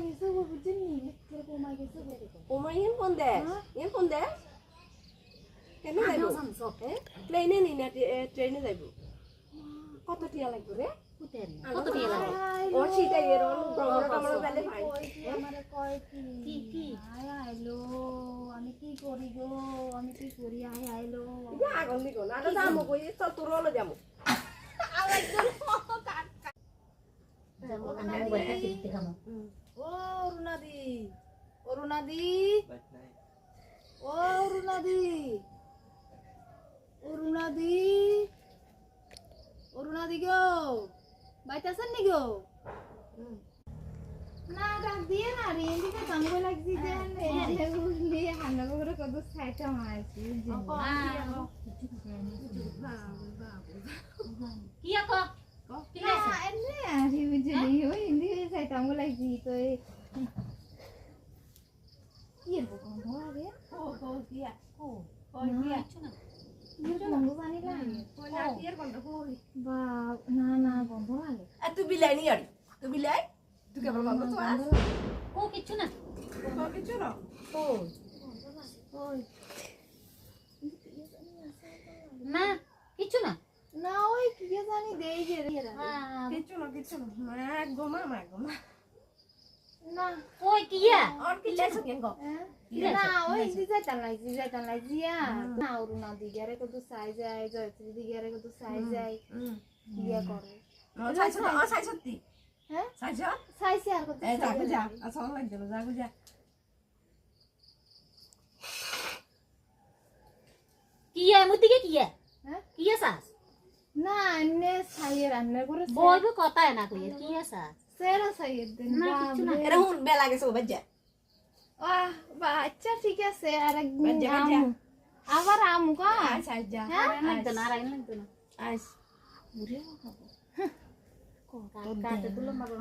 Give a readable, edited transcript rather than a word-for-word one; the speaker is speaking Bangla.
গেছে গো বুঝিনি তোর কমা গেছে গো ওমা ইন কোন দে কেন যাইব প্লেনে নি না ট্রেনে যাইব কত টিয়া লাগবে রে কত টিয়া লাগে ও সেটাই এর ভ্রমণ টমন গেলে ভাই আমারে কয় কি আইলো আমি কি করি গো আমি কি করি আইলো আগুন দিগো না তো যামো কই তো তোর হলো যামো ও রুনাদি ও রুনাদি ও রুনাদি ও রুনাদি ও রুনাদি গো বাইতাছেন নি গো না ডাক দিয়ে না রে এদিকে কামগো লাগছি যে এগুলি হান্নাগো করে কত সাইটা মারছি কি আকো কি আছে এনে আরি বুঝলি ওই এদিকে সাইটা আমগো লাগছি তো কি এর বকন ধরে ও দিয়া ও দিয়া বন্ধু জানি বা না না বন্ধু লাগে তুই বিলাই নি আড়ি তুই বিলাই তুই কেবল বন্ধ তো আস ও কিছু না ও কিছু না ওই না কিছু না না ওই কি জানি দেই যে রে কিছু না মা গোমা না ওই কিয়া আর কি লেছো কেন গো না ওই যাইতাম লাইজিয়া না ওর না দিগারে কত সাই যায় জয়ত্রী দিগারে কত সাই যায় ইয়া করে সাই সত্যি হ্যাঁ সাইছ সাইছে আর কত যাগো যা আচ্ছা লাগবে না যাগো যা কিয়া মুদিকে কিয়া হ্যাঁ কিয়া সাস না এনে সাইয়ে রান্না করে বলবো কথাই না কইয়া কিয়া সাস সেরা সাইয়ে দেন না কিছু না এরা হুন বেলা গেছে ও বাজ্জা আচ্ছা ঠিক আছে আর একদিন বাজ্জা বাজ্জা আবার আমু কা আচ্ছা যা লাগতো না আর লাগতো না আইস মুরে খাবো কাটে তুলো মারো